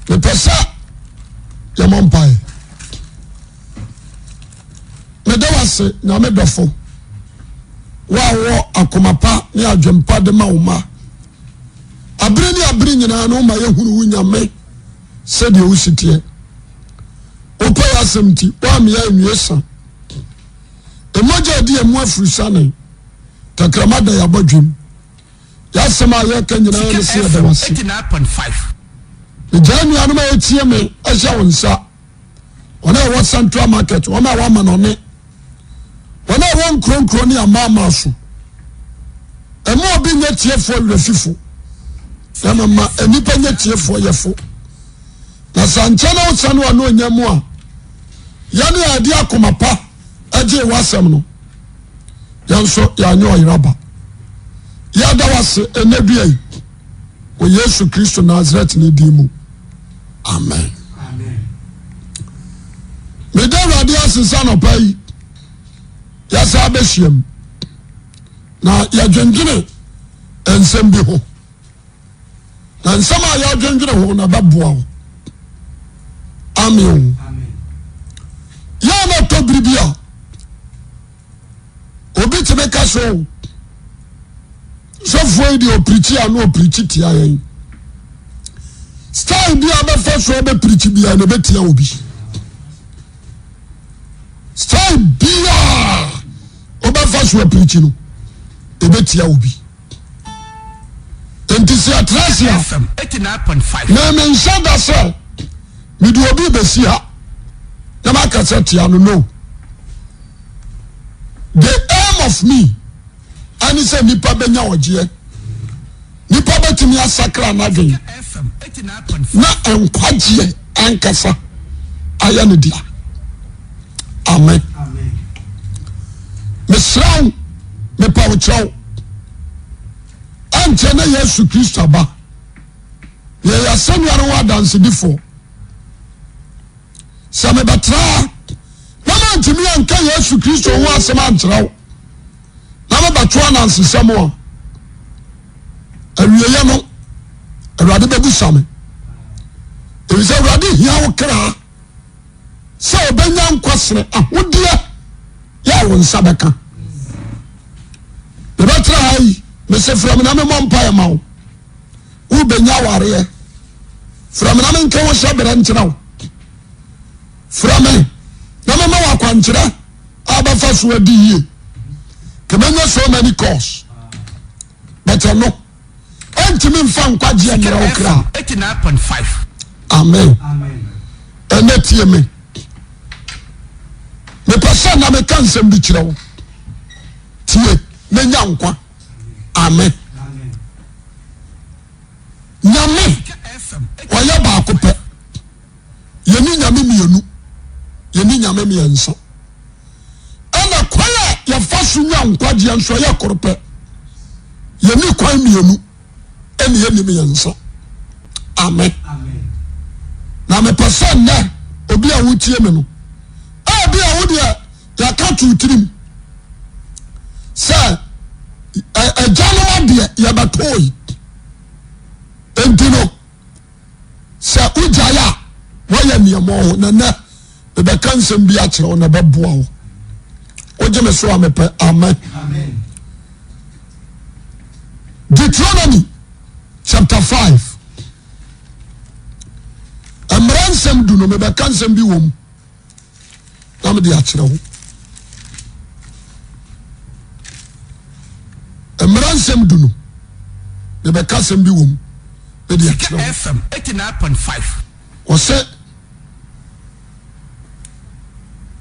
me pesa ya mompai me da wase na me dofo wa wo akomapa ni adwempa de ma wo ma abere ni abere nyina no ma yehunu wu nyame se de wo sitie opa ya semti wa me ya nwiesa emoja di emu afurusane takrama da ya bodwem ya sema ya kan nyina no se da wase 89.5 Ijanu anuma etie me ehya wonsa ona wo central market ona wa ma no ne ona wo nkronkro ni amama so emo obi nya tiefo refifo na mama enipa nya tiefo yefo na sanche na osanu ono onyamu a ya ne ade akomapa age wasem no yanso ya nyo iraba ya da wase enebiai o Yesu Kristo Nazareth ni dimu amen amen me da radi asesa no pai ya sa behiem na ya dwendwene ensem bi ho na ensem a ya dwendwene ho na baboa ho amen ya na to bribia obi tebe ka so foi di oprichi anu oprichi tia yen style bi abefa so be preach bia na betia obi style bia obefa so preach no e betia obi entisi atrasia 89.5 na men shada say mi do obi besi ha na maka setia no the aim of me ani se nipa benya oje nipa betimi asakra na dwen na enkwaje ankasa aya ne dia amen mesraw me pawcho ante na Yesu Kristo ba ye ya senwaro wa dance before same batra na mantimi anka Yesu Kristo ho asema antraw na ba twa na nsesem o awieye no awade bebu same e se awade hia wo kra so obenya nkwasere ahodie ya wo nsabeka e batra hai me se from na me mompa ya mawo wo benya ware from na me nka wo shabere nkyirawo from na me ma wa kwankyira abafa so adiye kemenya so many cause but no entimi mfa nkwaje amra okra 89.5 amen enetie me pesa na me kansem bi kire wo tie menya nkwa amen nyame oya ba ko pe yeni nyame mienu yeni nyame mienso ana kwala ya fasu nya nkwaje nso ya korpe yeni kwan mienu eni yeni mienso amen na me pesa na obi a wutie me no obi a wodi ya ka tu tirim sa jano de ya batoi entino sa ujaya waya niamo na na be kansem bi a kire na beboa wo oje me so amepe amen Deuteronomy chapter 5 amransem du no me be kansem bi wom na me de a kire wo amransem du no me be kansem bi wom me de a kire wo FM 89.5 o se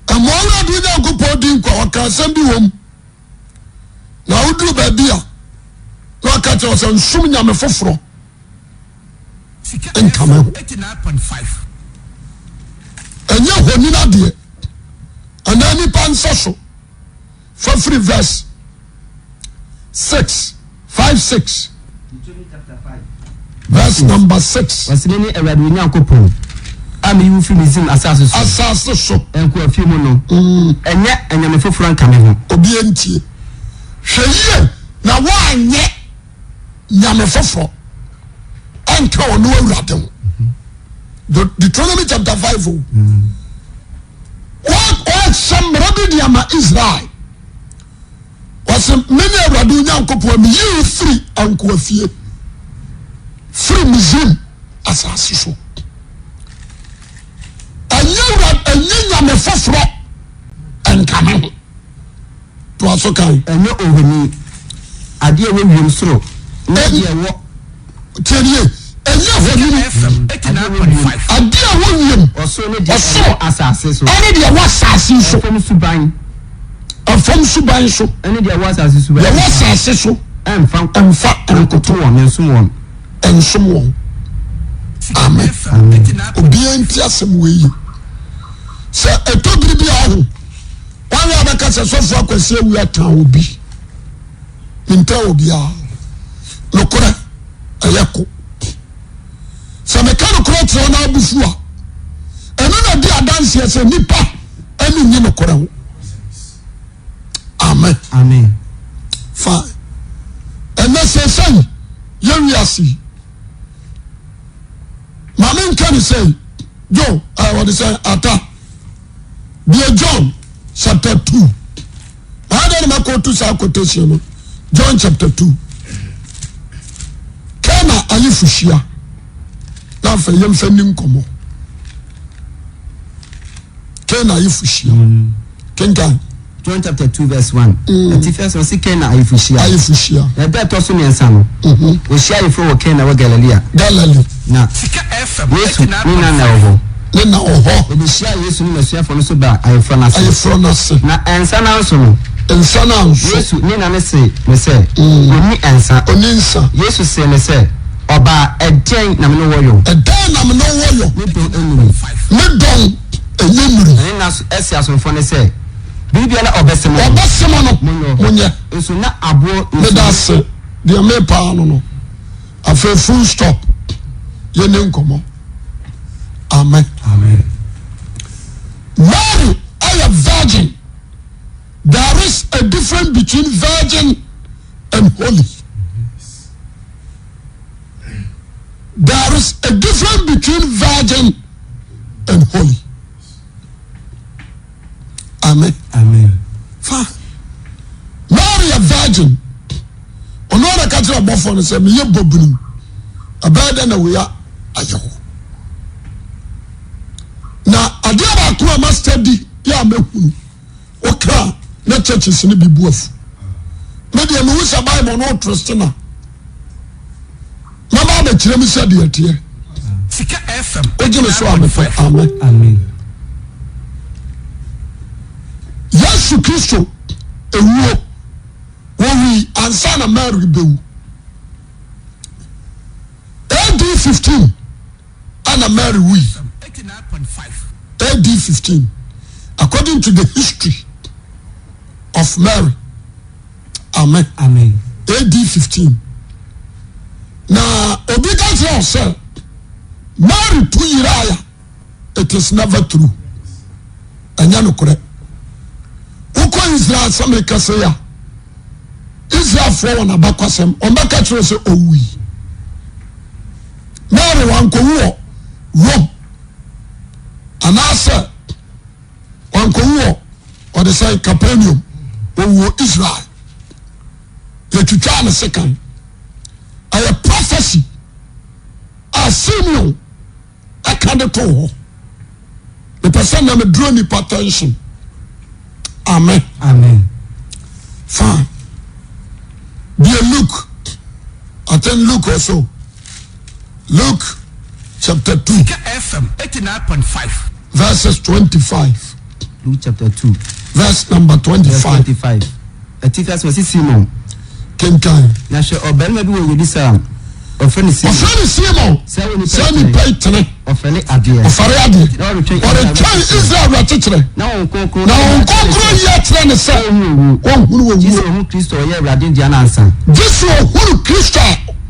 amona du nya ko podin kwa wakansem bi wom na udru ba bia na ka che o nsum nyame foforo enkama 89.5 enye honi na de anani panso for free verse 6 5 verse number 6 wasene ni awade nyankopon ami yu fi mizim asase so enko afi mu no enye anyame foforo nkame ho obi entie hweye na wanye nyame foforo enka ono awurade ho Deuteronomy chapter 5. What some Rabbidiama Israel was many Radunya Kopo, you free Uncle Fie. Free Mizim as a siso. And you are a fosro and coming to us. Okay, and no over me. I dear William Stroh. Tell you, and you a dear William or so assassins. Any dear was assassin from Subine. And from Subine so. Any dear was assassin. There was assassin and found and Cotuan and someone. And someone. Amen. Obedience some way. Sir, a totally be all. One other case of so far say we are town be. In Taobia. Lokora ayako. Some mechanical clothes on our bufua. And none of the dance here say nipa. Any Nimokora. Amen. Amen. Fine. And let's say, Yeriasi. Mamin can say, Joe, I want to say, Ata. Dear John, chapter 2. I don't know go to our quotation. John chapter 2. Kana Alifushia. Now for young sending como. Kana Alifushia. Kenkan. John chapter 2 verse 1. The first one see Ken Aifushia. Aifushia. The bet also means some. We share you for Ken or Galilee. Galilee. Now, yes, Nina now. Nina oho. We share yes, we share from so bad. I from us. I from us. Now, and son also. And son also. Yes, Nina me say. Only answer. Oninsa. Yes, say me say. Oba a day na me no woyo. A day na me no woyo. Me don enemy. Me don enemy. And na esias on phone say. Bibiala obesemo no munye nso na abo me da se de me pa no afa full stop ye ne nkomo. Amen. Amen. Mary, I am virgin. There is a difference between virgin and holy. There is a difference between virgin and holy. Amen. Amen. Fine. Mary a virgin. Another catcher of Buffon said, me bobbing. A bad and we are. Now, I did not must study. Ya me who. Okay. Let churches in the booth. Maybe I'm who's a Bible no trustina. Mama, the Chilemi said, dear. Sika FM. Amen. Amen. Yesu Kristo ewuo wowi ansa na Mary bewu AD 15 ana Mary wi 89.5 AD 15 according to the history of Mary. Amen. Amen. AD 15 na obi ka say Mary tu yiraya. It is never true. Anya no correct. Uko Israel some say ya Israel for one abakwasem on baka tro say owi Mary wanko wo Rome anasa wanko wo or the say Capernaum owo Israel ye twitwa na second a prophecy a Simeon akade to ho the person na me draw ni attention. Amen. Amen. Fine. Dear Luke. I think Luke also. Luke chapter 2. FM 89.5. Verses 25. Luke chapter 2. Verse number 25. 25. A teacher was Simon. Kenkai. Now, she obey me do with this Ofeni Simon. Send pay Ofeni Adia. Ofare Adia. Or return Israel ratitre. Now on concro yet then say Jesus who Christ or ye radin di anansa. Jesus who Christ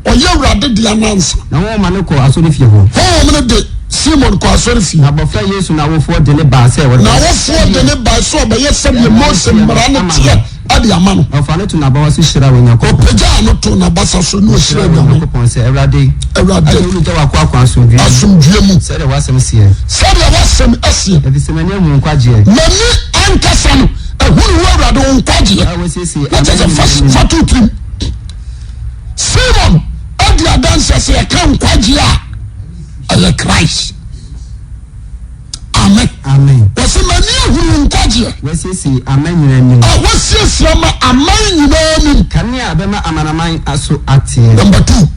or ye radin di anansa. Now one man ko asori fie ho. Ho de Simon ko asori fie. Na bofra Yesu na wo fo de ne ba say wo. Na wo fo de ne ba so ba ye se be Moses mara ne tie. ade amano ofane to na bawa so shira we nyako opeja no to na basa so no shira nyako pon se everyday ulu te wakwa kwa asomdue mu se de wasem sie asie e bi se mani hu nkwaje mani ankasa no ehunu wo awrade wo nkwaje that is the first fatutrim Simon adi adanse se ka nkwaje a Christ. Amen. Wasi mani ehunu nkwaje wesi amen nyina wasi ama aman nyina ni kane abema amanaman aso atie. Number 2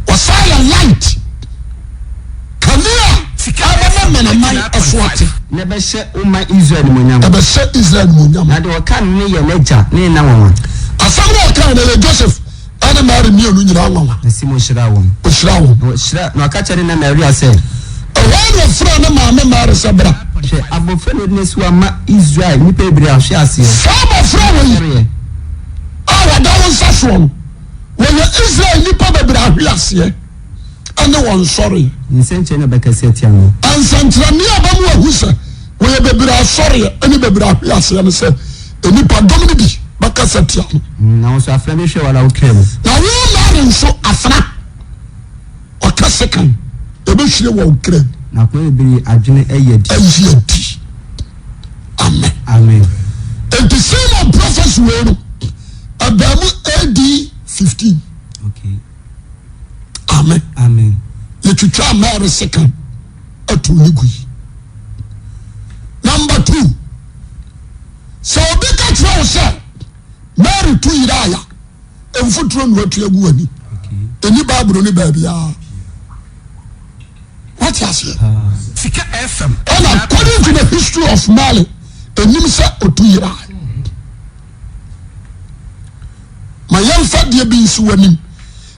wasaya light kania abema amanaman aso atie ne be hye uma Israel monyam be hye Israel monyam na de wakan ne ye leja ne na won asam wakan ne Joseph ana Mary mienu nyina wanwa na Simon shira won shira na ka chere na Maria say one fra na maame Mary sabra che abofelo ne suwa ma Israel ni pe bri ahwe ase sama fra wo awa dawo saswo wo Israel ni pa bri ahwe ase ane won sorry nsenche na bekase tia no ansantra ni abamu ahusa wo bebri asori ane bebri ahwe ase ne se eni pa domini bi bakase tia no na so afra me hwe wala okrem na wo Mary nso afra o kase kan ebe hwe wo okrem na ko ebiri adwene eyedi amen and the same of prophets were Abraham AD 15 okay amen you to try Mary second atunigu number 2 so big control say Mary to iraya emfutro no atu agu ani eni bible ni ba bia what you say Sika FM and according to the history of Mali enim say otu ira ma yam fa de bi nsu wanim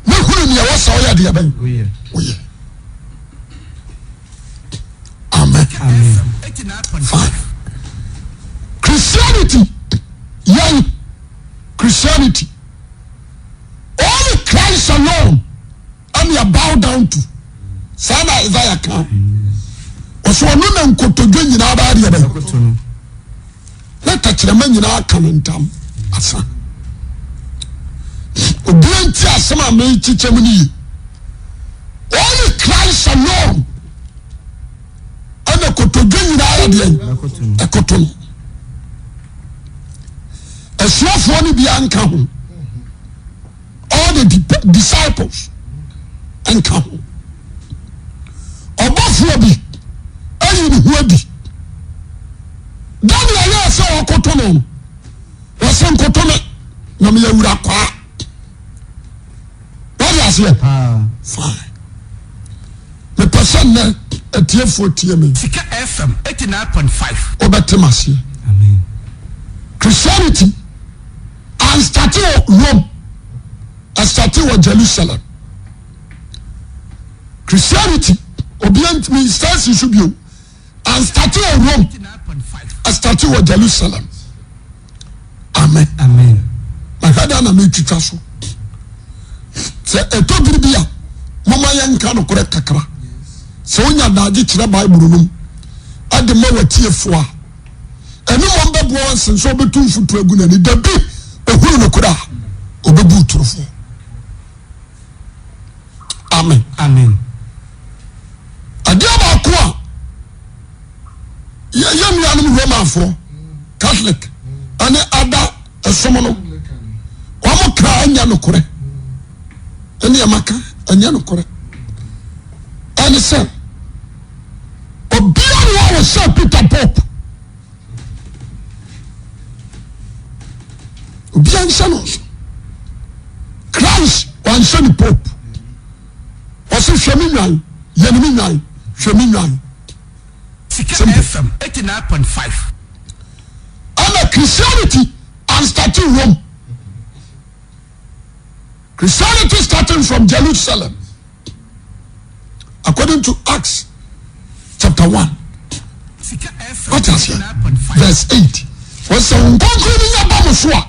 na huru ne wasa oya de ban oye amen fine Christianity only Christ alone and you bow down to sana Isaiah kan oso no na nkotodwe nyina ba de ban na tachirema nyina kan ntam asa obianti asema me chichemu ni only Christ alone ana kotodwe nyina ya de ekotono esuafo ni bia nka ho all the disciples nka ho obofo bi ayi ni ho bi Daniel ya se okotono wase nkotono na me yawura kwa what you say fine the person na atiefo tie me Sika FM 89.5 obetemase amen Christianity and started Rome and started Jerusalem Christianity obedient means starts in Shubio and started Rome and started Jerusalem amen makada na me twitwa so se etobiri bia mama yanka no korrect kakra se onya daage kire bible num ade ma watiefo a enu mo mbebo onsen so betu mfutu aguna ni dabi ehuru no kura obebu turufo amen ade ba ko a ya nuanum Romanfo Catholic ane ada esomo no wamo kra anya no kore ene amaka anya no kore ane se obiara wa se Peter Pope obiara nsanos Christ wan se ni Pope wase hwemi nwan hwemi nwan Sika FM 89.5 and Christianity and starting Rome Christianity starting from Jerusalem according to Acts chapter 1 Sika FM what is it 89.5 verse 8 was so nkonkoni nya ba mo so a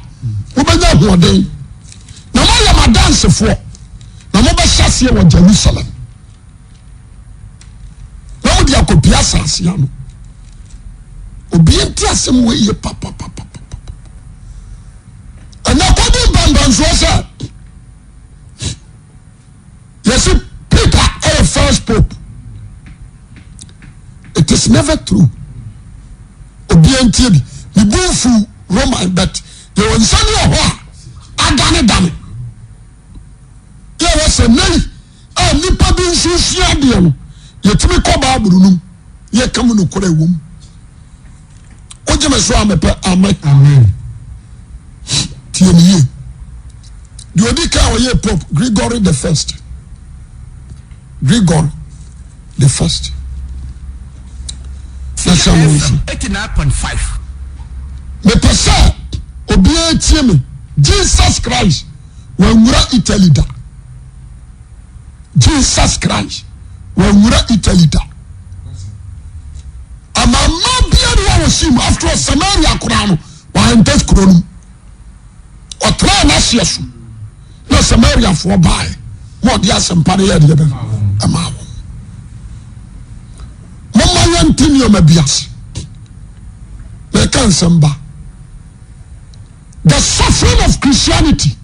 wo banya hoden na mo ya madanse fo na mo ba hyase wo Jerusalem na mo dia kopia sase ya no obi enti asem we ye papa so say yes Peter a first pope. It is never true. Obiantie bi the bufu Roman but they were saying adane there was a nay nipa bi nsusia de no yetimi ko Bible num ye kam no kora wom ojeme so amepe amen tieniye the odika oye Pope Gregory the First. Gregory the First. 89.5. Me pesa obiye tie me Jesus Christ wura Italy da. Jesus Christ wura Italy da. Amama bia no wa sim after Samaria kura no wa entes kuro no. Otra na hyeso. Na Samaria fo bae. Mo dia sempa ne ye de be. Ama wo. Mama yantini o mabias. Me kan samba. The suffering of Christianity.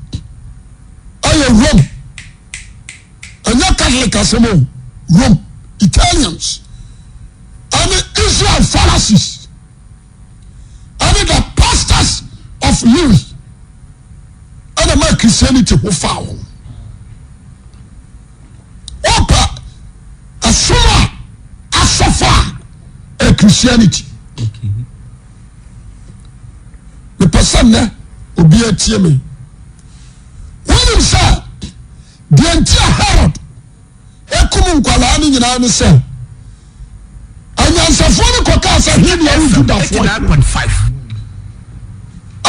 Rome. And not Catholic as Rome. Italians. And Israel Pharisees. And the pastors of Louis. And the Christianity who found. Opa. Asuma. Asafa. A Christianity. Okay. The person there will be a TMA. When you say the entire Herod, Ekumun Kwalani Yan say, and Yansafoni Kokasa, he knew that 89.5. I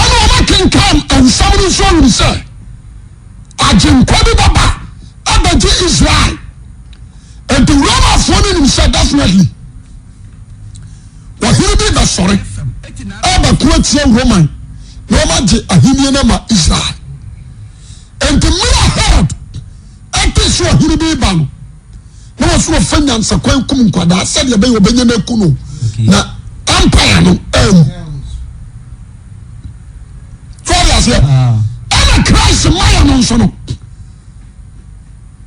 can come and somebody show say, Ajin Kwadi Baba, Abaji Israel, and to Roma phone himself definitely. Well, he'll be the sorry. Aba Kuwait Roman, Roman Ahimianama Israel. And the Mila Herod, I think so he'll be ban. No one so finance a quaint Kumquada, said the Bay of Benjamin Kuno. Now, Empire no. I'm a Christ my non-sono.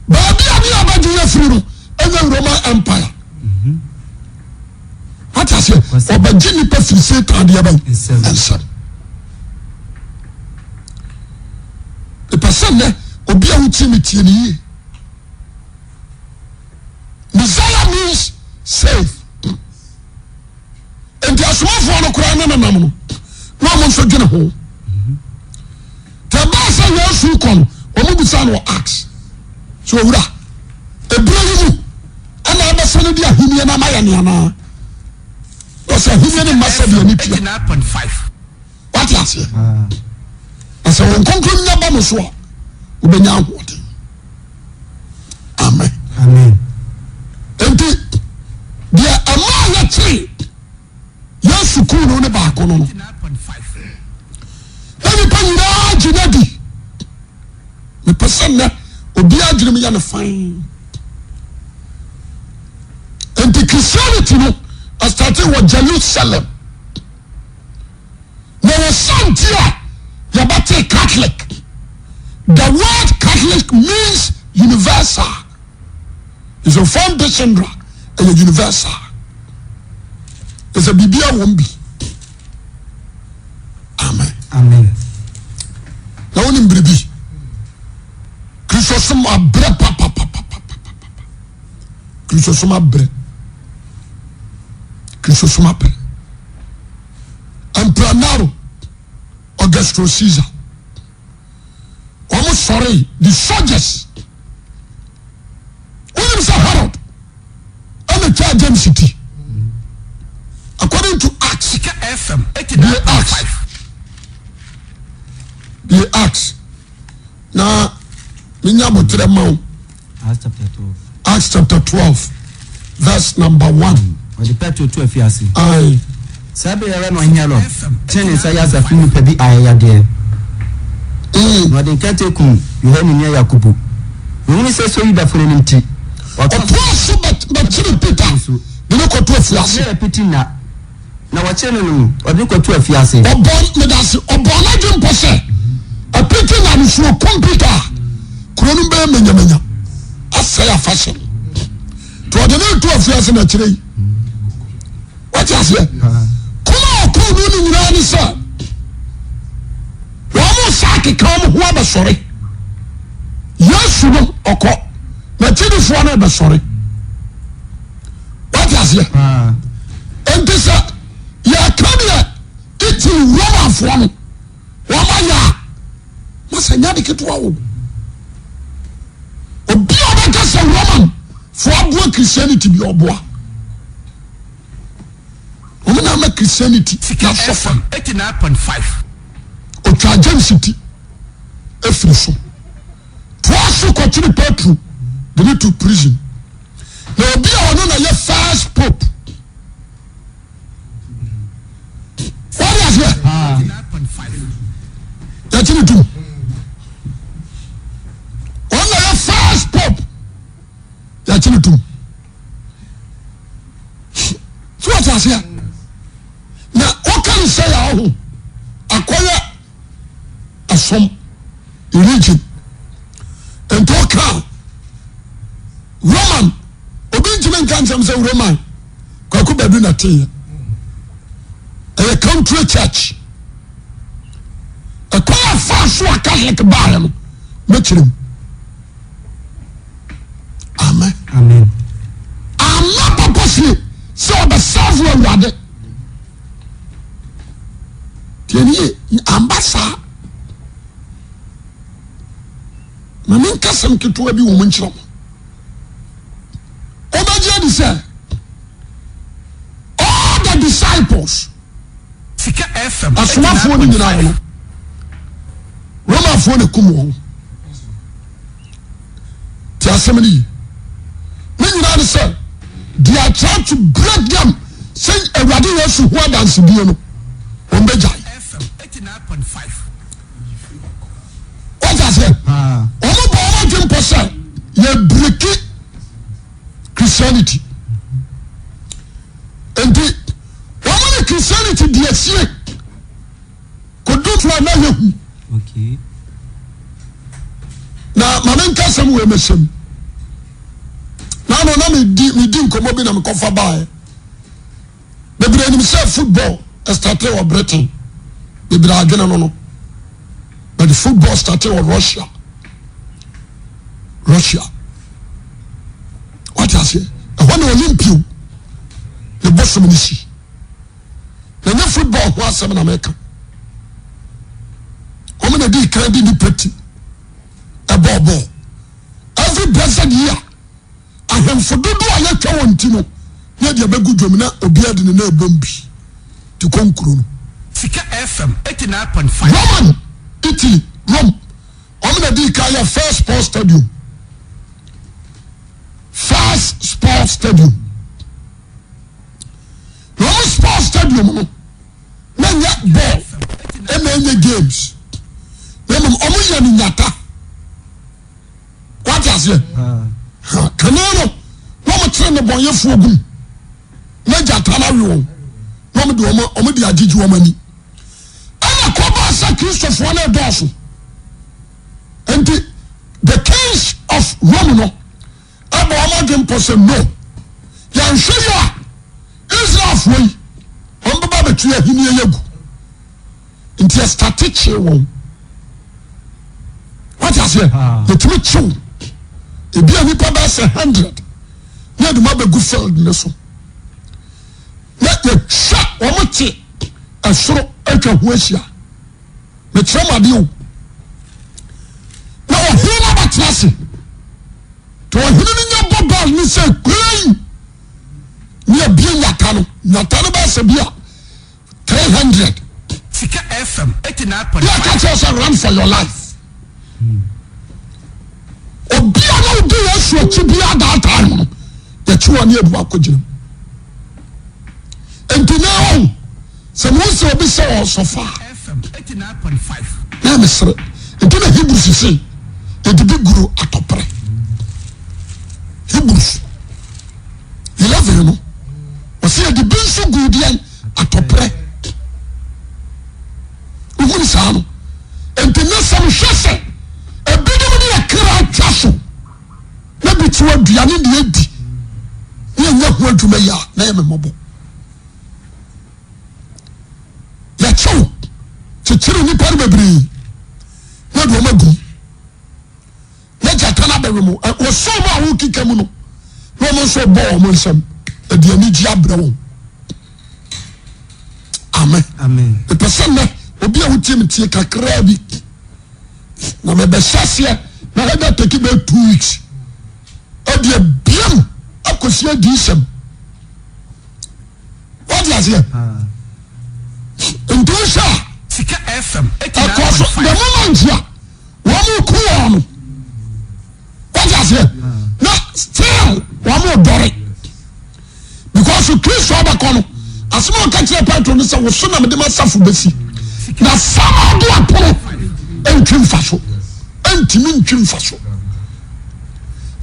But I be a free and the Roman Empire. What I say? Or by Jimmy Puffy said to the other answer. The person there will be a utility. Messiah means save. And there's one for the crown. No one should get a hole. The Basa was who come, or maybe son or axe. So, a brave and I was sending a Himian Amayana. Was a Himian Massavia 89.5. What you say? I said, when concluding the Bamuswa, will be now what? Amen. Amen. And the Amaya tree, yes, you could on the back on 89.5. Jinadi. The person that will be a dream and fine. And the Christianity I started with Jerusalem. There was some here, Yabate Catholic. The word Catholic means universal. It's a foundation and a universal. It's a Bibia won't be. Amen. Amen. Na woni mbiribi Christosum abre papa Christosum abre Emperor Augustus Caesar almost sorry the soldiers when is Herod and the James city according to Acts FM 89.5. The Acts. Now, Acts chapter 12, verse number 1. The Petro 12 years. Aye. Sabe ya no hia lo. Tene sa ya zafini pe bi aya de. No de kete ku Yohane ni Yakubu. Woni se so yuda fere ni nti. Otoso but Peter. De no koto afiase. Na repeating na wache no no. Odi koto afiase. Obon me dase obon adwem pose. A Peter na no so computer kuro no be menya asay afashion to ordinary to affairs na kire what you say kuma ko no ni nyina ni sa wa mo saki ka mo ho abasore yesu no oko na tidifo na abasore what you say and this ya kamia iti Roman for no wamanya masanya de ketwa wo obi obeka se Roman for abo Christianity bi oboa omena ma Christianity na sofa 89.5 o trajen city efriso poaso kwatiri Petro de to prison na obi a ono na ye first pope what is it 89.5 yachini tu ono ya first pope yachini tu so what is it na okan say ya ho akoya asom religion and talk Roman obi njimen kan say Roman kwa ku bedu na tie a country church a choir fast so a Catholic bar no mechirim amen Amen. I'm not purposely so the self will wade tieni ambassa na men kasam keto abi wo munchiro obaje di say all the disciples Sika FM asomafo ni nyina no Romafo ne kumo ti asemani ni nyina ne say they are trying to break them say awade yesu ho dance bio no on beja FM 89.5 what I say omo bo omo jumpo say ye break Christianity and the Christianity di asie kodu to na yehu Okay. na mamen kasam we mesem na no na me di nkomo bi na me kofa bae the brain say football started in Britain the bragena no but the football started in Russia what I say when the Olympic the boss ministry the football was in America I'm going to do kind of petty a ball every blessed year I am for do I let you want to know yet you be good domina obiad in the bombi to conclude Sika FM 89.5 Roman Italy Rome I'm going to do kind of first sports stadium Roman sports stadium no ball and games omo ya ni nyata what is it kanano no mo trene bonyefo ogum na jata na wi no mo de omo de agigi wo mani ana ko ba sa Christopher na doso and the kings of Rome no aba omo de mpose no ya nhwe ya Israel foi on baba betu ya hini yegu nti static won what I say the three chew e bia ni pa ba say 100 na de ma be good field ne so na ye sha o moti asoro atwa ho ahia me tremade o na o hina ba class to o hina ni nya bobal ni say kwen ni bia nyata no ba se bia 300 Sika FM 89.5 you can't just run for your life obia no do yesu akibia that time no the chuo ni ebu akogina enti now se mo se obi se o sofa FM 89.5 na mesre enti na Hebrews say edibi guru atopre Hebrews 11 no o se edibi nso gudian atopre uhuni sa no enti na sam hwese ho adwuma ya na yɛ me mmɔbɔ yɛkyɛw kyekyere nipa no bebree na de ɔma gu na gyata no abɛwe mu wɔsɔ mu a wokeka mu no na ɔmo nso bɔ ɔmo nsɛm ɛde anigye abrɛ wɔn amen ɛpɛ sɛ nnɛ obi a wotie me tie kakraa bi na mebɛhyɛ aseɛ na ɛda take bɛ 2 weeks ɛdeɛ biam akɔsi adi nsɛm wode aseɛ nti wohyɛ a Sika FM ɛkɔ so the moment a wɔn ko wɔn no wode aseɛ na still wɔn dɔre because Kristo abakɔ no asɛm a ɔka kyerɛ Petro no sɛ wo so na mede masafo bɛsi na sama do apono ɛntwi mfa so ɛntimi ntwi mfa so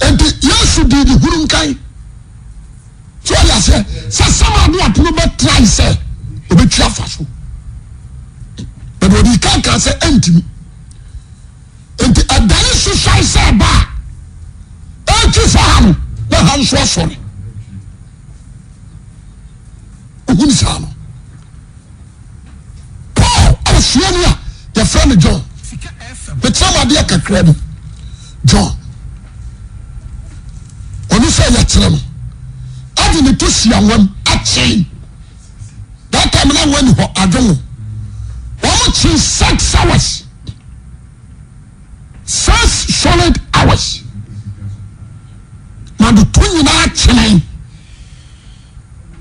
enti Yesu di di huru nkan so ɔyɛ sɛ sama do apono bɛtrai sɛ ɔbɛtwi afa so bɛde ɔde kanka sɛ ɛntimi enti ɛdane susai sɛ ba ɛntwi fa ha no na ha nso asɔre ohun saa no Paul asua ni a yɛfrɛ no John bɛtena mu adeɛ kakra bi John ɔno sɛ yɛkyerɛ no ade ne to siawam akyɛn that time na wani hɔ adwonwo wɔn kye 6 hours 6 solid hours na de to nyinaa kyɛn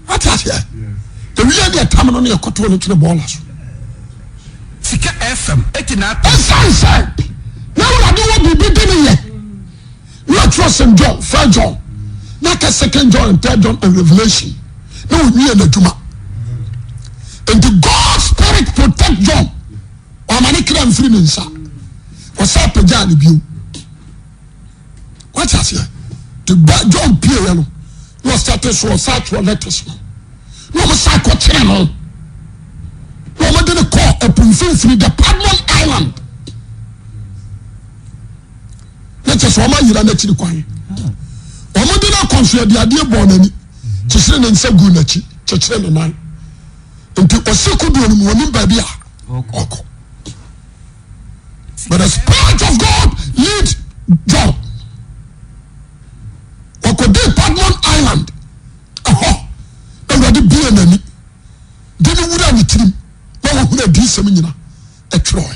what is here the real dear time no ne yɛkɔtɔ no kyerɛ bɔɔla so Sika FM 89. ɛsan sɛ na wurade wɔ biribi di ne yɛ na atwerɛ St. John 1 John na ka 2 John and 3 John and Revelation na wɔnwie n'adwuma nti God Spirit protect John ɔma ne kra mfiri ne nsa ɔsa apagyaa ne bio wate aseɛ nti John pieɛ no na ɔstate so ɔsa atwerɛ letters no na ɔmo sa akɔkyerɛ no na ɔmo de ne kɔ ɛpo mfimfini the Padmon Island na kyɛ sɛ ɔmo ayera n'akyiri kwan ɔmo de no akɔnsoɛde adeɛ bɔɔ n'ani kyekyere ne nsa gu n'akyi kyekyere ne nan nti ɔsi kodoɔ no mu wɔnim baabi a ɔkɔ but the Spirit of God lead John ɔkɔdi Padmon Island ɛhɔ na wɔde bie n'ani de ne wura ne tirim na wɔhunu adi nsɛm nyina ɛtwerɛ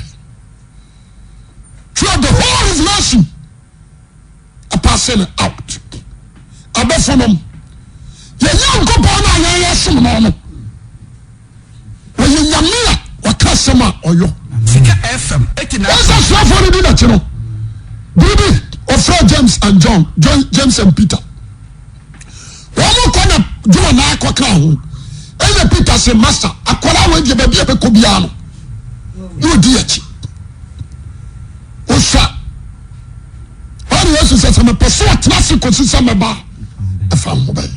throughout the whole revelation passing out abɛfo nom yɛnyɛ nkɔpɔn no a yɛyɛ som no no wɔyɛ nyame a wɔka sɛm a ɔyɔ Sika FM 89. ɛsɛ suafoɔ no di n'akyi no biribi ɔfrɛ James and John James and Peter wɔn kɔ na John na akɔka ho ɛna Peter sɛ master akɔla wɔn gye baabi a bɛkɔ biara no na ɔdi akyi ɔhwɛ ɔne Yesu sɛ sɛ mepɛ so ɔtena se kɔsi sɛ mɛba ɛfa ho bɛyɛ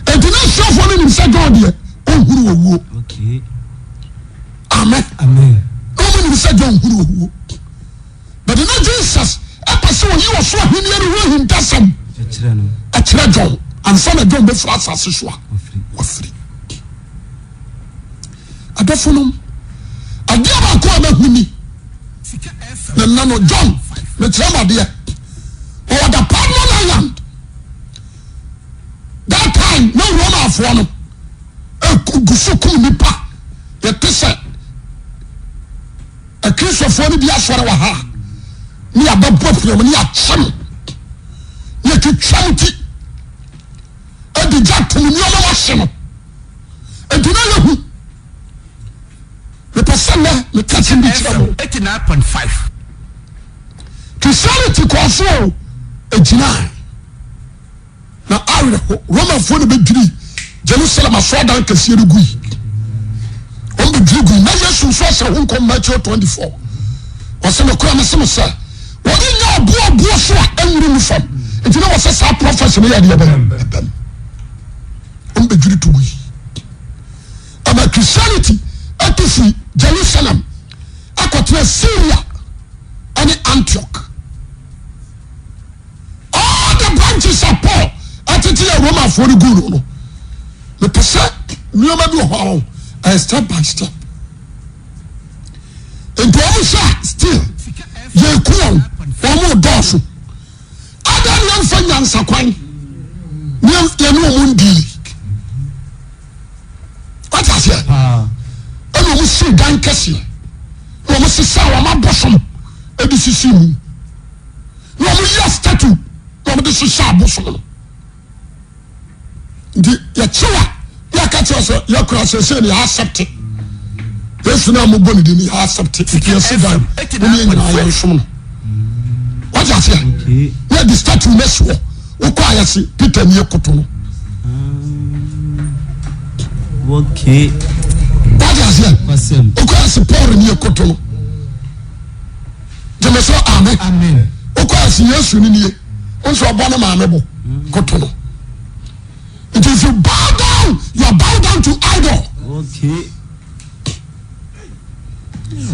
enti ne suafoɔ no nim sɛ John deɛ ɔnhuru wɔwuo amen ɔmo nim sɛ John nhuru wɔwuo but na Jesus ɛpɛ sɛ ɔyi wɔ so ahenniɛ no ho ahintasɛm ɛkyerɛ John ansa na John bɛfiri asase so a wafiri adɔfo nom adeɛ baako a mahu ni na nna no John mekyerɛ m adeɛ ɔwɔ the Padmon Island that time na Romafoɔ no ɛgu so kum nipa yɛte sɛ akristofoɔ no bi asɔre wɔ ha ne yɛbɛbɔ piam ne yɛakyɛ no ne yɛtwitwa mo ti adi gya tom nneɔma wahye no enti na yɛhu mepɛ sɛ nnɛ meka kyɛm bi kyerɛ mo 89.5. Christianity kɔɔ so o agyina na awerɛ ho Romafoɔ no bɛdwiri Jerusalem asɔredan kɛseɛ no gui ɔm bɛdwiri gui na Yesu nso ahyɛ ho nkɔm Matthew 24 ɔsɛ mekora me sem sɛ wɔde nya ɔboaboa so a ɛnwere mu fam nti na wɔsɛ saa prophet no yɛdeɛ bɛm ɔm bɛdwiri to gui ama Christianity ɛto firi Jerusalem akɔtena Syria ɛne Antioch all the branches of Paul atete Roma for the good. The percent, no matter how, step by step. And still, you're cool, one more dozen. I don't know for Yansa Quine. You know, Mundi. What I say? And we see Dan Cassie. We must see our bosom. And this is him. No, we are statue. No, this is our bosom. The Yatua, Yakata, Yakras, and you accept it. Yes, now Muboni didn't accept it. If you sit down, what I say? Where the statue mess war. Okwaya si Peter ni ekotono. Okay. What I say? Okwaya si Paul ni ekotono. Jemeso amen. Amen. Okwaya si Yesu ni niye. Onso abona maame bo kotono. It is you bow down, you are bow down to idol. Okay.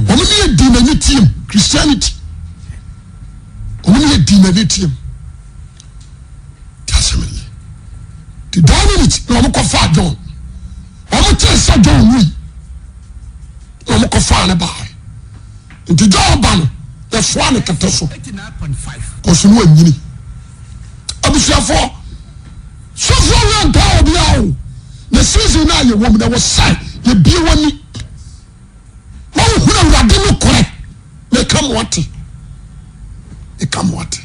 Omuni e dimenitium Christianity. Omuni e dimenitium. The dominant, no more far John. I'm tell John we. No more far by. Into John Ban, that's one at Catoso. 89.5. Because you know me. I was therefore so far around power now. The season now, your woman that was sad, you be one. Oh, who are didn't correct? They come what? They come what?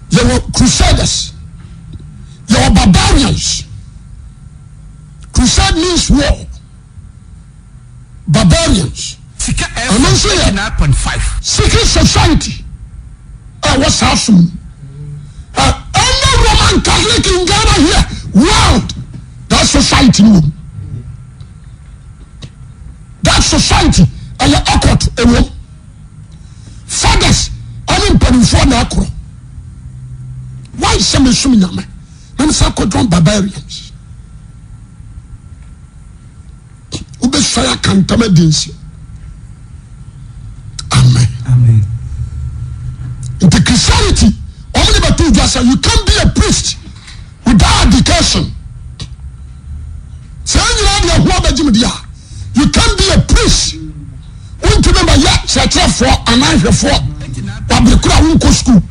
There were crusaders. There were barbarians. Crusade means war. Barbarians. And also secret society. What's happening? Any Roman Catholic in Ghana here, world, that society. That society, and your occult, fathers, unemployed for the why some assuming yama? Then Sakodron barbarians. Ube fire can come against. Amen. Amen. Into Christianity, only but two just you can't be a priest without education. You can't be a priest. Won't remember yet, such a for an eye for but the crowd won't go school.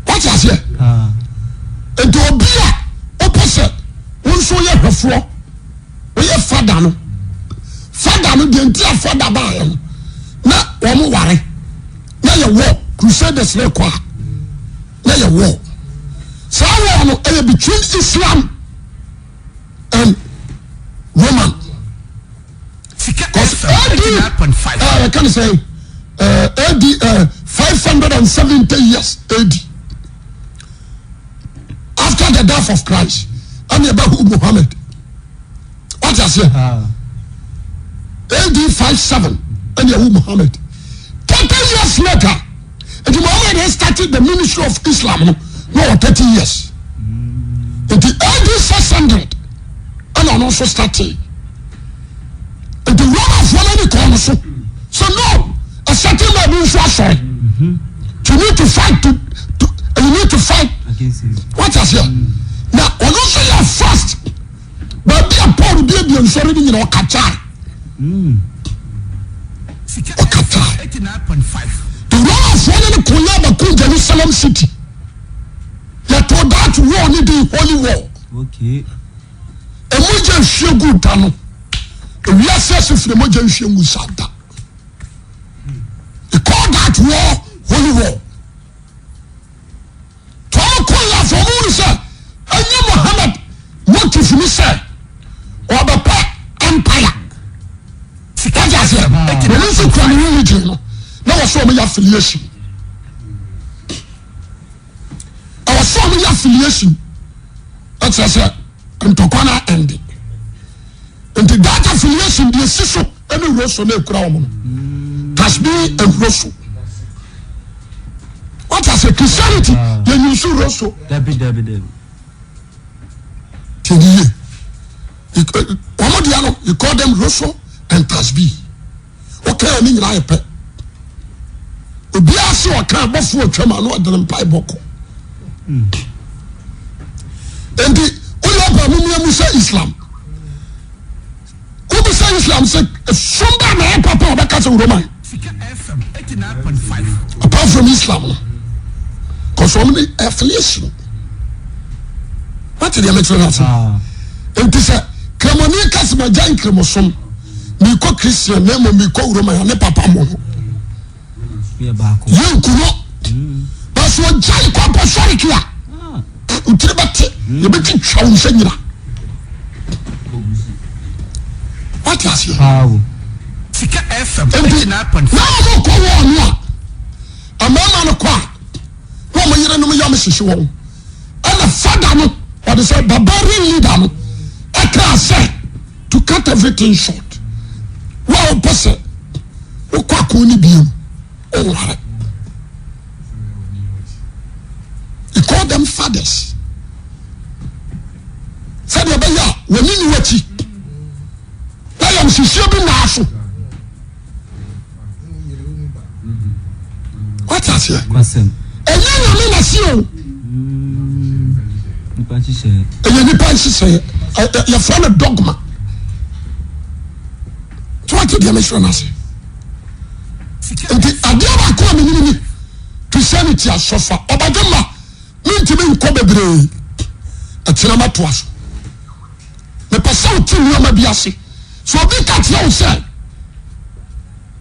What is it? And to be opposite, one so you have for we have father. Father, the entire father by him. Now, one worry. Now you walk, crusaders like what? Now you walk. So I want to between Islam and Roman. Because I can say AD 570 years AD. After the death of Christ, and about Muhammad. What I say? AD 57 and Yahu Muhammad. 30 years later, and Muhammad has started the ministry of Islam. No, 30 years. In the AD 600, and also started. And the Romans were any corner. So no, a certain man you need to fight you need to fight. What I say? Now, when you say you're fast, but be a poor baby and sorry in your Qatar. Qatar. 89.5. The Romans were in Jerusalem city. They told that war need the holy war. Okay. And we just show good tano. We are says the emergency musada. They call that war holy war. For who is and you Muhammad, what if you say, or the empire? That's just it. When you say religion, now I saw my affiliation. I saw my affiliation. That's I said, and to corner ending. And the that affiliation, the sister, and the Russo, no crown. Tasbi and Russo. What I say, Christianity, then you see Russo. Debbie. You call them Russo and Tasbi. Okay, I mean, I pay. Obiasi or can't buffer a chairman or the Empire Boko. enti uliapa mumu say Islam umu say Islam say somba na papa obeka say Roman FM 89.5 apart from Islam because only affiliation what did you make sure that enti say kremoni kasma jan kremosom mi ko Christian na mo mi ko Roman ne papa mo yen kuno parce que jai ko pasori kia utribati ye beti twa unse nyira what is here Sika FM 89.5 na mo ko wo no amama no kwa wo mo yire no mo yam hihye wo ana father no what they say barbarian leader no aka say to cut everything short wo pose wo kwa ko ni biam o ware he called them fathers said ya baya woni ni wachi na yam hihye bi na aso what is here enya na me na si o nipa nhyehyɛ ya from a dogma to what the mission na say nti adeɛ ba ko me ni Christianity asofa obadema me ntimi nko bebre atina mato aso me pasa uti ni ma bi ase so obi ka tia o say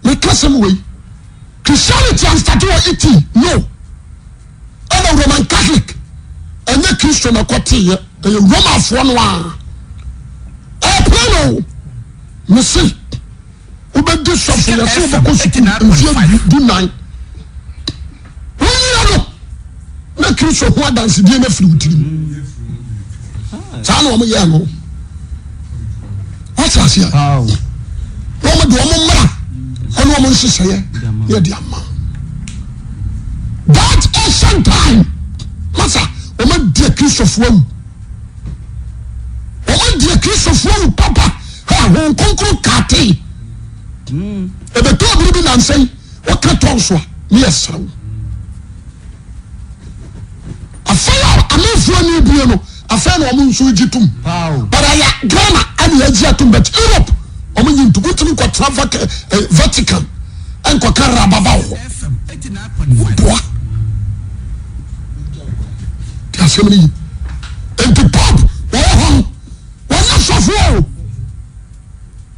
me kasem we Christianity and start to eat no I'm a Roman Catholic and the Christian a quartier the Roman for no plano me see ube do something ya so bako su do nine na Christian ho dance die na free utiri sa no mo ye no what's as here wow wo do mo mra ono mo nseseye ye di ama that ancient time masa o ma die Christopher papa ha won konkuru kate e be to bi na nsei o ka ton so me yesrew afaya amefu ani bie no afaya na o mo nso gitum wow para ya Ghana ani ya giatum but Europe o mo nyintu gutumi ko travel Vatican en ko kara baba ho FM 89.5 Assembly and the Pope was not so full.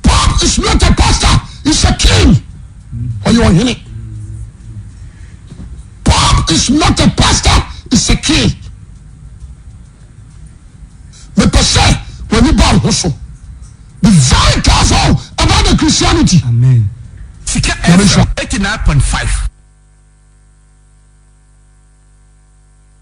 Pope is not a pastor, he's a king. Are you hearing it? Pope is not a pastor, he's a king. The pastor, when you bow also, be very careful about the Christianity. Amen. Sika FM 89.5